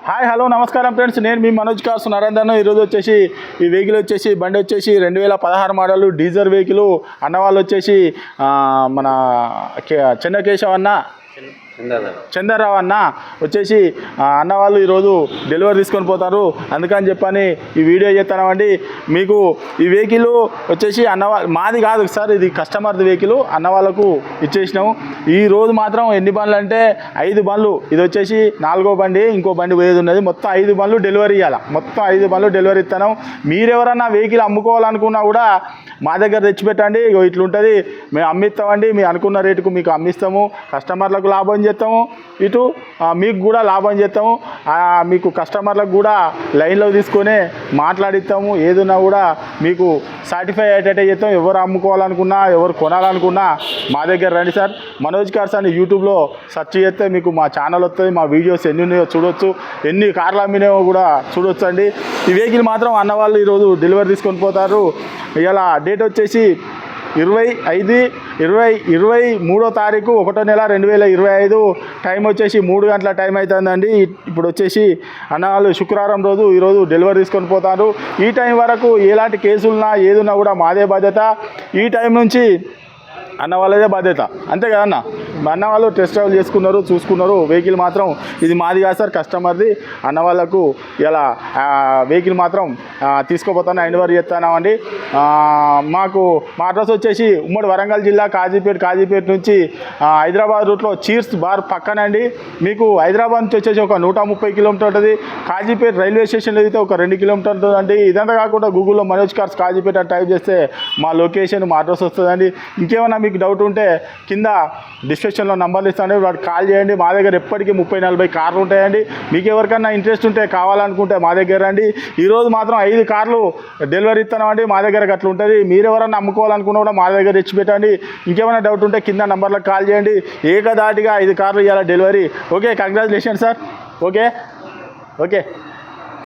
Hi hello నమస్కారం friends, నేను మీ Manoj cars Narender. ఈరోజు వచ్చేసి ఈ వెహికల్ వచ్చేసి బండి వచ్చేసి 2016 మోడల్ డీజల్ వెహికల్. అన్నవాళ్ళు వచ్చేసి మన చెన్నకేశవ్ అన్న చంద్రరావు అన్న వచ్చేసి అన్నవాళ్ళు ఈరోజు డెలివరీ తీసుకొని పోతారు. అందుకని చెప్పని ఈ వీడియో చేస్తామండి. మీకు ఈ వెహికల్ వచ్చేసి మాది కాదు సార్, ఇది కస్టమర్ది వెహికల్. అన్నవాళ్ళకు ఇచ్చేసినాము. ఈరోజు మాత్రం ఎన్ని బండ్లు అంటే 5 బండ్లు. ఇది వచ్చేసి 4వ బండి, ఇంకో బండి పోయేది ఉన్నది. మొత్తం 5 బండ్లు డెలివరీ ఇవ్వాలి. మొత్తం 5 బండ్లు డెలివరీ ఇస్తాను. మీరెవరన్నా వెహికల్ అమ్ముకోవాలనుకున్నా కూడా మా దగ్గర తెచ్చిపెట్టండి. ఇట్లుంటుంది, మేము అమ్మిస్తామండి. మేము అనుకున్న రేటుకు మీకు అమ్మిస్తాము. కస్టమర్లకు లాభం చేస్తాము, ఇటు మీకు కూడా లాభం చేస్తాము. మీకు కస్టమర్లకు కూడా లైన్లో తీసుకొని మాట్లాడిస్తాము. ఏదన్నా కూడా మీకు సాటిస్ఫై అయ్యేటట్టే చేస్తాం. ఎవరు అమ్ముకోవాలనుకున్నా, ఎవరు కొనాలనుకున్నా మా దగ్గర రండి సార్. మనోజ్ కార్స్ అని యూట్యూబ్లో సెర్చ్ చేస్తే మీకు మా ఛానల్ వస్తుంది. మా వీడియోస్ ఎన్ని ఉన్నాయో చూడొచ్చు, ఎన్ని కార్లు అమ్మినాయో కూడా చూడొచ్చు అండి. ఈ వెహికల్ మాత్రం అన్నవాళ్ళు ఈరోజు డెలివరీ తీసుకొని పోతారు. ఇలా డేట్ వచ్చేసి 23వ తారీఖు 1వ నెల 2025. టైం వచ్చేసి 3 గంటల టైం అవుతుందండి. ఇప్పుడు వచ్చేసి అన్నవాళ్ళు శుక్రవారం రోజు ఈరోజు డెలివరీ తీసుకొని పోతారు. ఈ టైం వరకు ఎలాంటి కేసులున్నా ఏదున్నా కూడా మాదే బాధ్యత. ఈ టైం నుంచి అన్న వాళ్ళదే బాధ్యత, అంతే కదన్న. అన్న వాళ్ళు టెస్ట్ డ్రైవ్ చేసుకున్నారు, చూసుకున్నారు. వెహికల్ మాత్రం ఇది మాది కాదు సార్, కస్టమర్ది. అన్న వాళ్ళకు ఇలా వెహికల్ మాత్రం తీసుకోపోతాను, హ్యాండ్ ఓవర్ చేస్తానండి. మా అడ్రస్ వచ్చేసి ఉమ్మడి వరంగల్ జిల్లా కాజీపేట నుంచి హైదరాబాద్ రూట్లో చీర్స్ బార్ పక్కనండి. మీకు హైదరాబాద్ నుంచి వచ్చేసి ఒక 130 కిలోమీటర్ ఉంటుంది. కాజీపేట రైల్వే స్టేషన్లో అయితే ఒక 2 కిలోమీటర్ ఉంటుందండి. ఇదంతా కాకుండా గూగుల్లో మనోజ్ కార్స్ కాజీపేట అని టైప్ చేస్తే మా లొకేషన్, మా అడ్రస్ వస్తుందండి. ఇంకేమన్నా మీకు డౌట్ ఉంటే కింద డిస్క్రిప్షన్లో నంబర్లు ఇస్తాను, వాటికి కాల్ చేయండి. మా దగ్గర ఎప్పటికీ 30-40 కార్లు ఉంటాయండి. మీకు ఎవరికన్నా ఇంట్రెస్ట్ ఉంటే, కావాలనుకుంటే మా దగ్గర రండి. ఈరోజు మాత్రం 5 కార్లు డెలివరీ ఇస్తున్నామండి. మా దగ్గర అట్లా ఉంటుంది. మీరు ఎవరన్నా అమ్ముకోవాలనుకున్నా కూడా మా దగ్గర తెచ్చిపెట్టండి. ఇంకేమైనా డౌట్ ఉంటే కింద నంబర్లకు కాల్ చేయండి. ఏకదాటిగా 5 కార్లు ఇవ్వాలి delivery. Okay, congratulation sir. Okay.